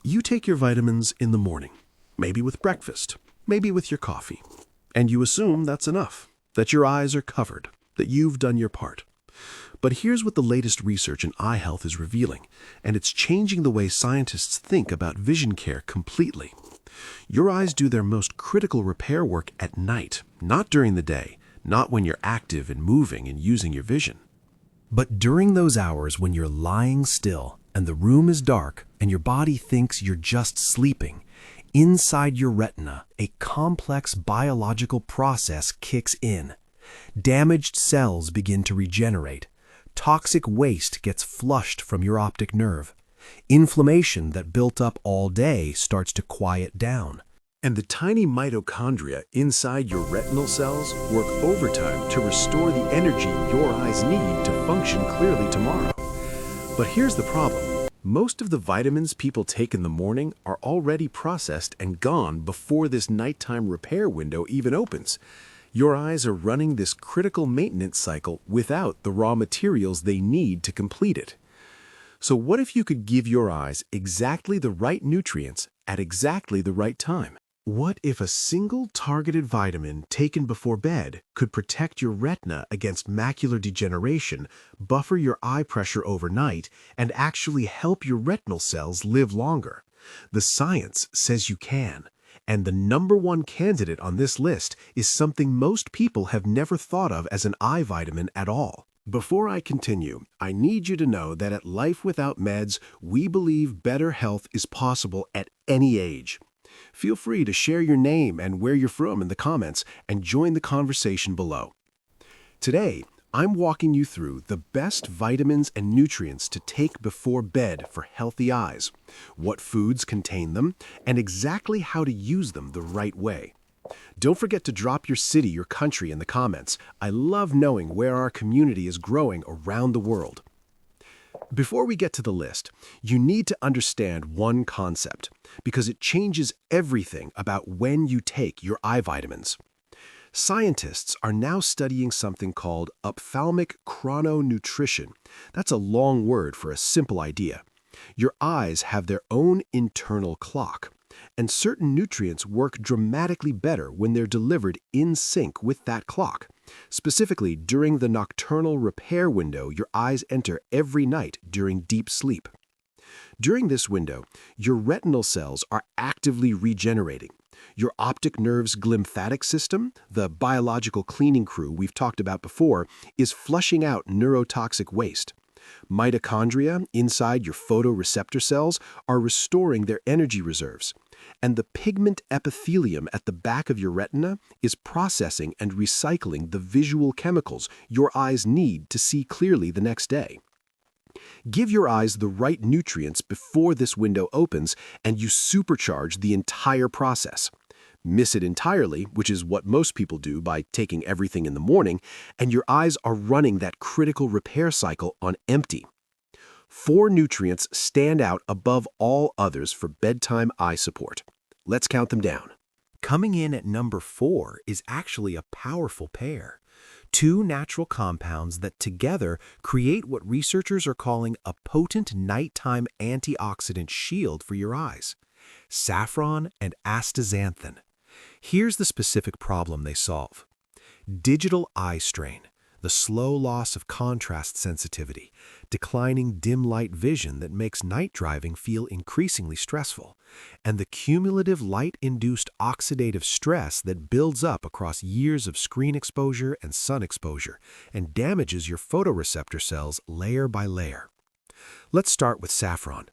You take your vitamins in the morning, maybe with breakfast, maybe with your coffee, and you assume that's enough, that your eyes are covered, that you've done your part. But here's what the latest research in eye health is revealing, and it's changing the way scientists think about vision care completely. Your eyes do their most critical repair work at night, not during the day, not when you're active and moving and using your vision. But during those hours when you're lying still and the room is dark and your body thinks you're just sleeping, inside your retina, a complex biological process kicks in. Damaged cells begin to regenerate. Toxic waste gets flushed from your optic nerve. Inflammation that built up all day starts to quiet down. And the tiny mitochondria inside your retinal cells work overtime to restore the energy your eyes need to function clearly tomorrow. But here's the problem. Most of the vitamins people take in the morning are already processed and gone before this nighttime repair window even opens. Your eyes are running this critical maintenance cycle without the raw materials they need to complete it. So what if you could give your eyes exactly the right nutrients at exactly the right time? What if a single targeted vitamin taken before bed could protect your retina against macular degeneration, buffer your eye pressure overnight, and actually help your retinal cells live longer? The science says you can. And the #1 candidate on this list is something most people have never thought of as an eye vitamin at all. Before I continue, I need you to know that at Life Without Meds, we believe better health is possible at any age. Feel free to share your name and where you're from in the comments and join the conversation below. Today, I'm walking you through the best vitamins and nutrients to take before bed for healthy eyes, what foods contain them, and exactly how to use them the right way. Don't forget to drop your city or country in the comments. I love knowing where our community is growing around the world. Before we get to the list, you need to understand one concept, because it changes everything about when you take your eye vitamins. Scientists are now studying something called ophthalmic chrononutrition. That's a long word for a simple idea. Your eyes have their own internal clock, and certain nutrients work dramatically better when they're delivered in sync with that clock. Specifically, during the nocturnal repair window your eyes enter every night during deep sleep. During this window, your retinal cells are actively regenerating. Your optic nerve's glymphatic system, the biological cleaning crew we've talked about before, is flushing out neurotoxic waste. Mitochondria inside your photoreceptor cells are restoring their energy reserves. And the pigment epithelium at the back of your retina is processing and recycling the visual chemicals your eyes need to see clearly the next day. Give your eyes the right nutrients before this window opens, and you supercharge the entire process. Miss it entirely, which is what most people do by taking everything in the morning, and your eyes are running that critical repair cycle on empty. 4 nutrients stand out above all others for bedtime eye support. Let's count them down. Coming in at number 4 is actually a powerful pair. 2 natural compounds that together create what researchers are calling a potent nighttime antioxidant shield for your eyes: saffron and astaxanthin. Here's the specific problem they solve: digital eye strain, the slow loss of contrast sensitivity, declining dim light vision that makes night driving feel increasingly stressful, and the cumulative light-induced oxidative stress that builds up across years of screen exposure and sun exposure and damages your photoreceptor cells layer by layer. Let's start with saffron.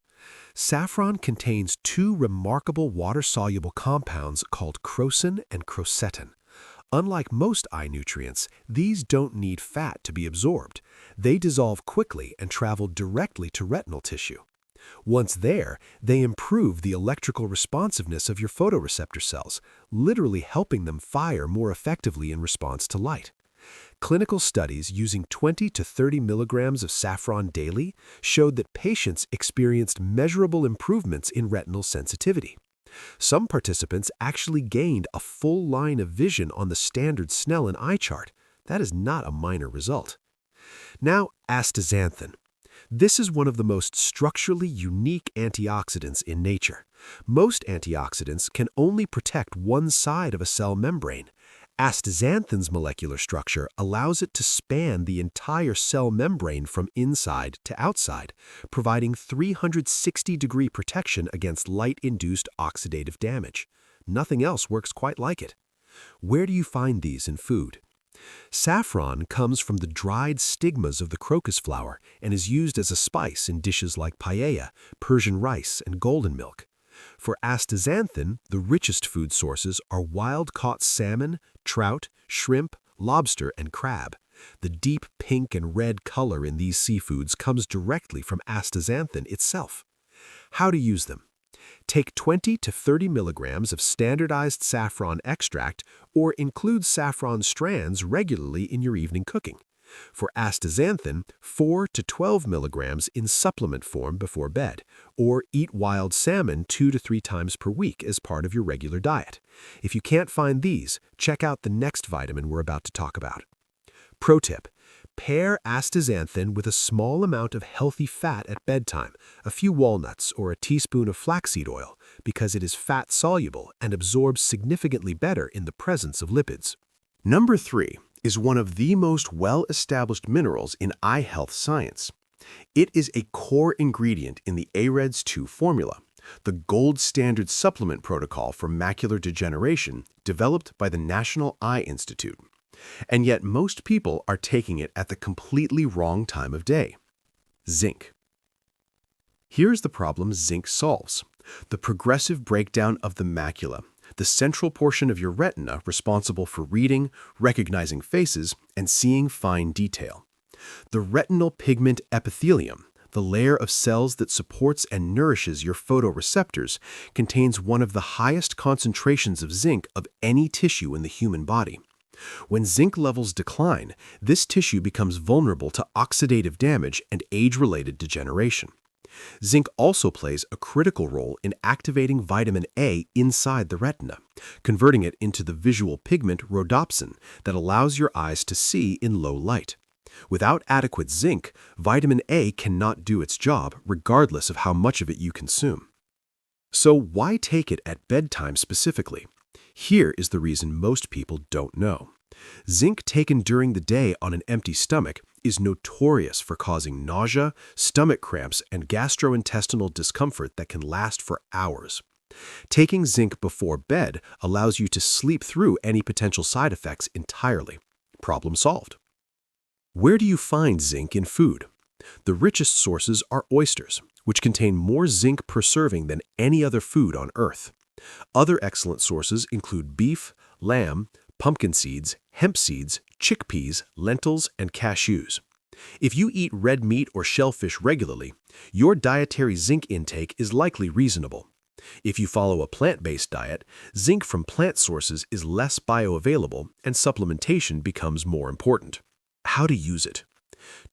Saffron contains 2 remarkable water-soluble compounds called crocin and crocetin. Unlike most eye nutrients, these don't need fat to be absorbed. They dissolve quickly and travel directly to retinal tissue. Once there, they improve the electrical responsiveness of your photoreceptor cells, literally helping them fire more effectively in response to light. Clinical studies using 20 to 30 milligrams of saffron daily showed that patients experienced measurable improvements in retinal sensitivity. Some participants actually gained a full line of vision on the standard Snellen eye chart. That is not a minor result. Now, astaxanthin. This is one of the most structurally unique antioxidants in nature. Most antioxidants can only protect one side of a cell membrane. Astaxanthin's molecular structure allows it to span the entire cell membrane from inside to outside, providing 360-degree protection against light-induced oxidative damage. Nothing else works quite like it. Where do you find these in food? Saffron comes from the dried stigmas of the crocus flower and is used as a spice in dishes like paella, Persian rice, and golden milk. For astaxanthin, the richest food sources are wild-caught salmon, trout, shrimp, lobster, and crab. The deep pink and red color in these seafoods comes directly from astaxanthin itself. How to use them? Take 20 to 30 milligrams of standardized saffron extract or include saffron strands regularly in your evening cooking. For astaxanthin, 4 to 12 milligrams in supplement form before bed, or eat wild salmon 2 to 3 times per week as part of your regular diet. If you can't find these, check out the next vitamin we're about to talk about. Pro tip: pair astaxanthin with a small amount of healthy fat at bedtime, a few walnuts or a teaspoon of flaxseed oil, because it is fat-soluble and absorbs significantly better in the presence of lipids. Number 3 is one of the most well-established minerals in eye health science. It is a core ingredient in the AREDS 2 formula, the gold standard supplement protocol for macular degeneration developed by the National Eye Institute. And yet most people are taking it at the completely wrong time of day. Zinc. Here's the problem zinc solves: the progressive breakdown of the macula, the central portion of your retina responsible for reading, recognizing faces, and seeing fine detail. The retinal pigment epithelium, the layer of cells that supports and nourishes your photoreceptors, contains one of the highest concentrations of zinc of any tissue in the human body. When zinc levels decline, this tissue becomes vulnerable to oxidative damage and age-related degeneration. Zinc also plays a critical role in activating vitamin A inside the retina, converting it into the visual pigment rhodopsin that allows your eyes to see in low light. Without adequate zinc, vitamin A cannot do its job regardless of how much of it you consume. So why take it at bedtime specifically? Here is the reason most people don't know. Zinc taken during the day on an empty stomach is notorious for causing nausea, stomach cramps, and gastrointestinal discomfort that can last for hours. Taking zinc before bed allows you to sleep through any potential side effects entirely. Problem solved. Where do you find zinc in food? The richest sources are oysters, which contain more zinc per serving than any other food on Earth. Other excellent sources include beef, lamb, pumpkin seeds, hemp seeds, chickpeas, lentils, and cashews. If you eat red meat or shellfish regularly, your dietary zinc intake is likely reasonable. If you follow a plant-based diet, zinc from plant sources is less bioavailable and supplementation becomes more important. How to use it?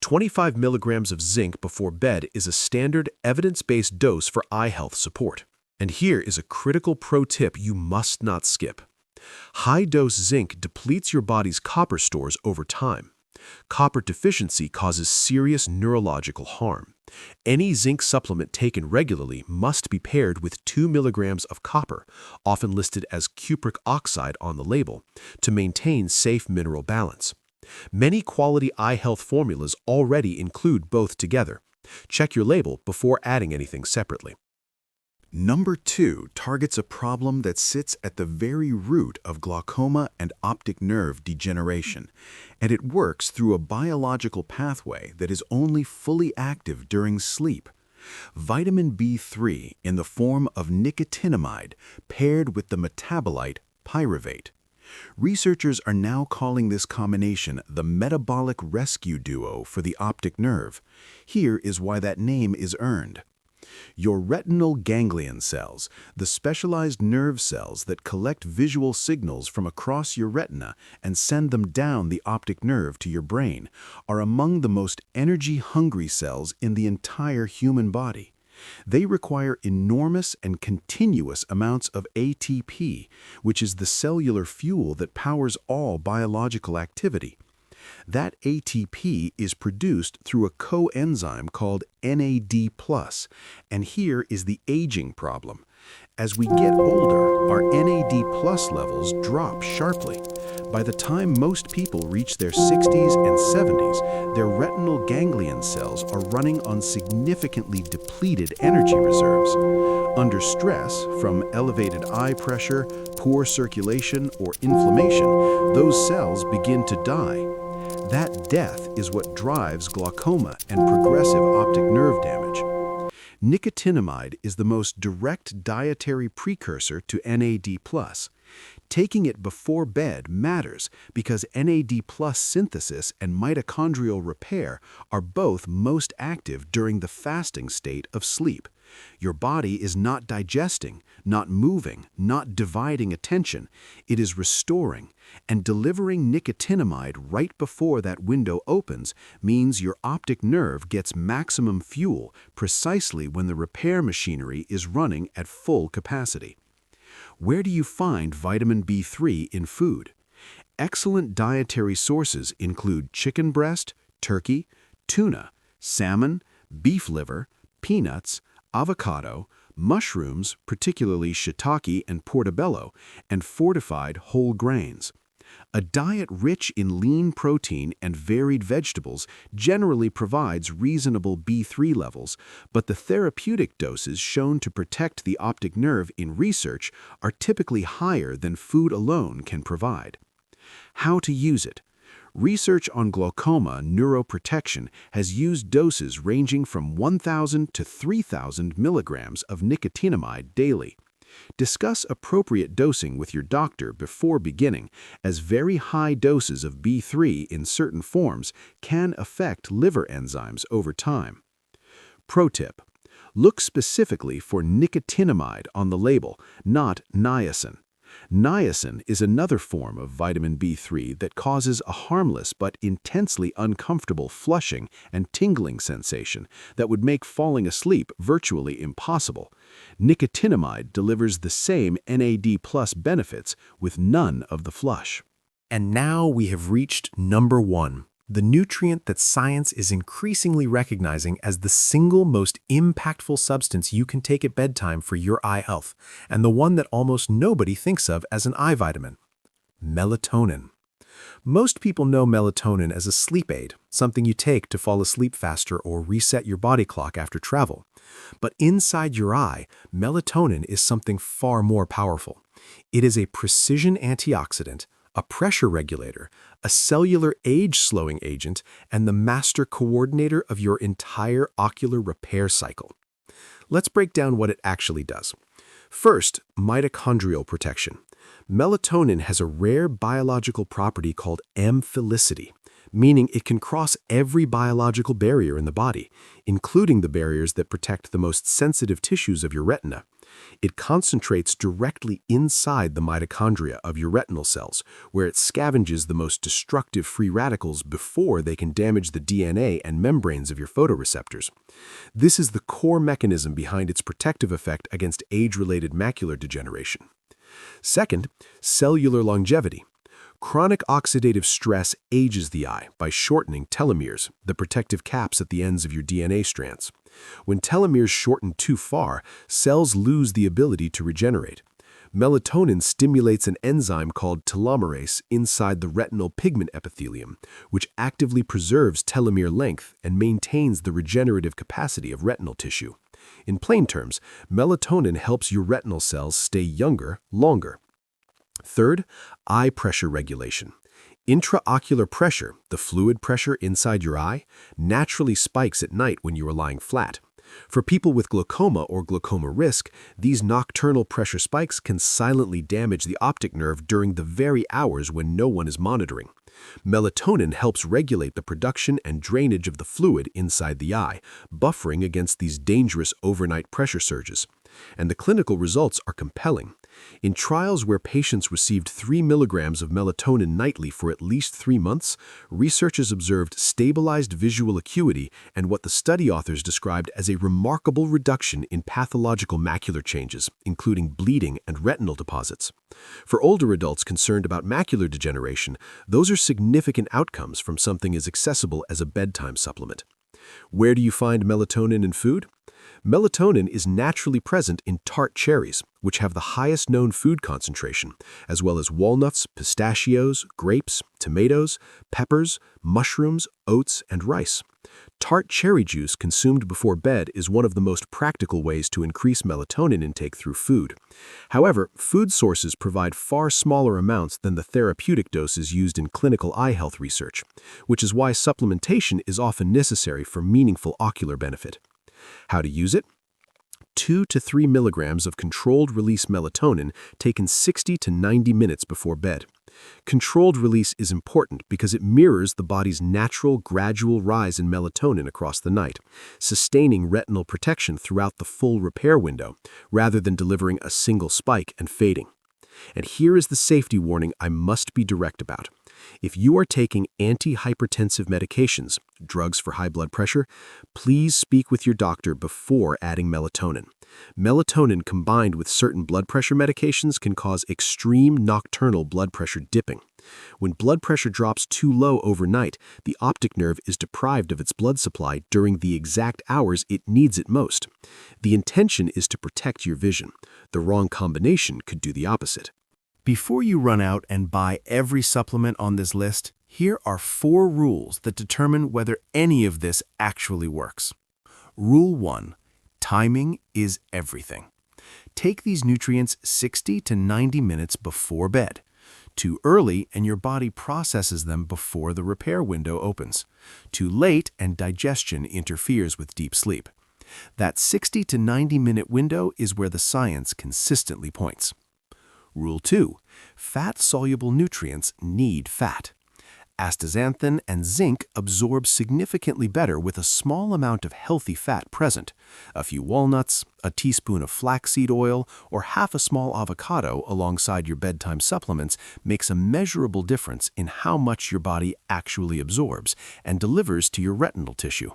25 milligrams of zinc before bed is a standard evidence-based dose for eye health support. And here is a critical pro tip you must not skip. High-dose zinc depletes your body's copper stores over time. Copper deficiency causes serious neurological harm. Any zinc supplement taken regularly must be paired with 2 milligrams of copper, often listed as cupric oxide on the label, to maintain safe mineral balance. Many quality eye health formulas already include both together. Check your label before adding anything separately. Number 2 targets a problem that sits at the very root of glaucoma and optic nerve degeneration, and it works through a biological pathway that is only fully active during sleep. Vitamin B3 in the form of nicotinamide paired with the metabolite pyruvate. Researchers are now calling this combination the metabolic rescue duo for the optic nerve. Here is why that name is earned. Your retinal ganglion cells, the specialized nerve cells that collect visual signals from across your retina and send them down the optic nerve to your brain, are among the most energy-hungry cells in the entire human body. They require enormous and continuous amounts of ATP, which is the cellular fuel that powers all biological activity. That ATP is produced through a coenzyme called NAD+, and here is the aging problem. As we get older, our NAD+ levels drop sharply. By the time most people reach their 60s and 70s, their retinal ganglion cells are running on significantly depleted energy reserves. Under stress, from elevated eye pressure, poor circulation, or inflammation, those cells begin to die. That death is what drives glaucoma and progressive optic nerve damage. Nicotinamide is the most direct dietary precursor to NAD+. Taking it before bed matters because NAD+ synthesis and mitochondrial repair are both most active during the fasting state of sleep. Your body is not digesting, not moving, not dividing attention. It is restoring, and delivering nicotinamide right before that window opens means your optic nerve gets maximum fuel precisely when the repair machinery is running at full capacity. Where do you find vitamin B3 in food? Excellent dietary sources include chicken breast, turkey, tuna, salmon, beef liver, peanuts, avocado, mushrooms, particularly shiitake and portobello, and fortified whole grains. A diet rich in lean protein and varied vegetables generally provides reasonable B3 levels, but the therapeutic doses shown to protect the optic nerve in research are typically higher than food alone can provide. How to use it? Research on glaucoma neuroprotection has used doses ranging from 1,000 to 3,000 milligrams of nicotinamide daily. Discuss appropriate dosing with your doctor before beginning, as very high doses of B3 in certain forms can affect liver enzymes over time. Pro tip: look specifically for nicotinamide on the label, not niacin. Niacin is another form of vitamin B3 that causes a harmless but intensely uncomfortable flushing and tingling sensation that would make falling asleep virtually impossible. Nicotinamide delivers the same NAD+ benefits with none of the flush. And now we have reached number 1, the nutrient that science is increasingly recognizing as the single most impactful substance you can take at bedtime for your eye health, and the one that almost nobody thinks of as an eye vitamin: melatonin. Most people know melatonin as a sleep aid, something you take to fall asleep faster or reset your body clock after travel. But inside your eye, melatonin is something far more powerful. It is a precision antioxidant, a pressure regulator, a cellular age-slowing agent, and the master coordinator of your entire ocular repair cycle. Let's break down what it actually does. First, mitochondrial protection. Melatonin has a rare biological property called amphilicity, meaning it can cross every biological barrier in the body, including the barriers that protect the most sensitive tissues of your retina. It concentrates directly inside the mitochondria of your retinal cells, where it scavenges the most destructive free radicals before they can damage the DNA and membranes of your photoreceptors. This is the core mechanism behind its protective effect against age-related macular degeneration. Second, cellular longevity. Chronic oxidative stress ages the eye by shortening telomeres, the protective caps at the ends of your DNA strands. When telomeres shorten too far, cells lose the ability to regenerate. Melatonin stimulates an enzyme called telomerase inside the retinal pigment epithelium, which actively preserves telomere length and maintains the regenerative capacity of retinal tissue. In plain terms, melatonin helps your retinal cells stay younger longer. Third, eye pressure regulation. Intraocular pressure, the fluid pressure inside your eye, naturally spikes at night when you are lying flat. For people with glaucoma or glaucoma risk, these nocturnal pressure spikes can silently damage the optic nerve during the very hours when no one is monitoring. Melatonin helps regulate the production and drainage of the fluid inside the eye, buffering against these dangerous overnight pressure surges. And the clinical results are compelling. In trials where patients received 3 milligrams of melatonin nightly for at least 3 months, researchers observed stabilized visual acuity and what the study authors described as a remarkable reduction in pathological macular changes, including bleeding and retinal deposits. For older adults concerned about macular degeneration, those are significant outcomes from something as accessible as a bedtime supplement. Where do you find melatonin in food? Melatonin is naturally present in tart cherries, which have the highest known food concentration, as well as walnuts, pistachios, grapes, tomatoes, peppers, mushrooms, oats, and rice. Tart cherry juice consumed before bed is one of the most practical ways to increase melatonin intake through food. However, food sources provide far smaller amounts than the therapeutic doses used in clinical eye health research, which is why supplementation is often necessary for meaningful ocular benefit. How to use it? 2 to 3 milligrams of controlled-release melatonin taken 60 to 90 minutes before bed. Controlled release is important because it mirrors the body's natural, gradual rise in melatonin across the night, sustaining retinal protection throughout the full repair window, rather than delivering a single spike and fading. And here is the safety warning I must be direct about. If you are taking antihypertensive medications, drugs for high blood pressure, please speak with your doctor before adding melatonin. Melatonin combined with certain blood pressure medications can cause extreme nocturnal blood pressure dipping. When blood pressure drops too low overnight, the optic nerve is deprived of its blood supply during the exact hours it needs it most. The intention is to protect your vision. The wrong combination could do the opposite. Before you run out and buy every supplement on this list, here are 4 rules that determine whether any of this actually works. Rule 1. Timing is everything. Take these nutrients 60 to 90 minutes before bed. Too early and your body processes them before the repair window opens. Too late and digestion interferes with deep sleep. That 60 to 90 minute window is where the science consistently points. Rule 2. Fat-soluble nutrients need fat. Astaxanthin and zinc absorb significantly better with a small amount of healthy fat present. A few walnuts, a teaspoon of flaxseed oil, or half a small avocado alongside your bedtime supplements makes a measurable difference in how much your body actually absorbs and delivers to your retinal tissue.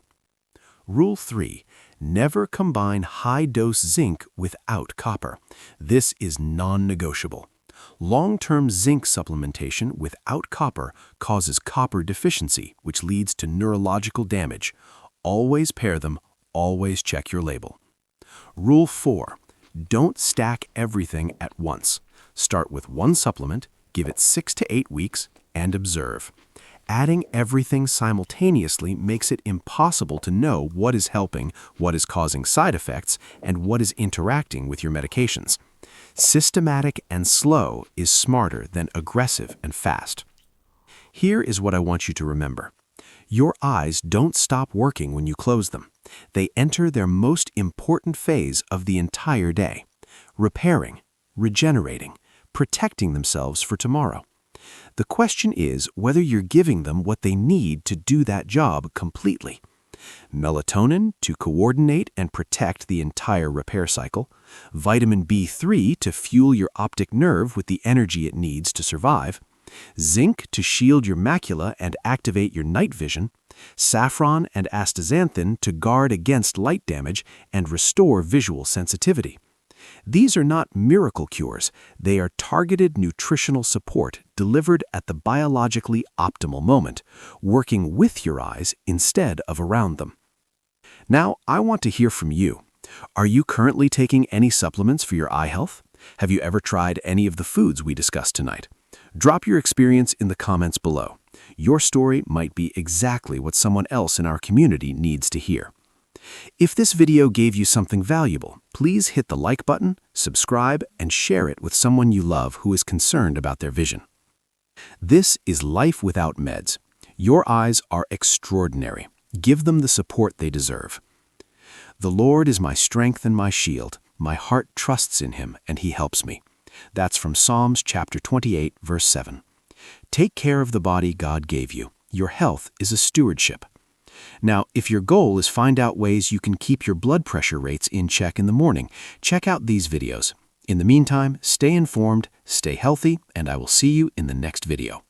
Rule 3. Never combine high-dose zinc without copper. This is non-negotiable. Long-term zinc supplementation without copper causes copper deficiency, which leads to neurological damage. Always pair them, always check your label. Rule 4. Don't stack everything at once. Start with one supplement, give it 6 to 8 weeks, and observe. Adding everything simultaneously makes it impossible to know what is helping, what is causing side effects, and what is interacting with your medications. Systematic and slow is smarter than aggressive and fast. Here is what I want you to remember. Your eyes don't stop working when you close them. They enter their most important phase of the entire day: repairing, regenerating, protecting themselves for tomorrow. The question is whether you're giving them what they need to do that job completely. Melatonin to coordinate and protect the entire repair cycle, vitamin B3 to fuel your optic nerve with the energy it needs to survive, zinc to shield your macula and activate your night vision, saffron and astaxanthin to guard against light damage and restore visual sensitivity. These are not miracle cures. They are targeted nutritional support delivered at the biologically optimal moment, working with your eyes instead of around them. Now, I want to hear from you. Are you currently taking any supplements for your eye health? Have you ever tried any of the foods we discussed tonight? Drop your experience in the comments below. Your story might be exactly what someone else in our community needs to hear. If this video gave you something valuable, please hit the like button, subscribe, and share it with someone you love who is concerned about their vision. This is Life Without Meds. Your eyes are extraordinary. Give them the support they deserve. The Lord is my strength and my shield. My heart trusts in him, and he helps me. That's from Psalms chapter 28, verse 7. Take care of the body God gave you. Your health is a stewardship. Now, if your goal is find out ways you can keep your blood pressure rates in check in the morning, check out these videos. In the meantime, stay informed, stay healthy, and I will see you in the next video.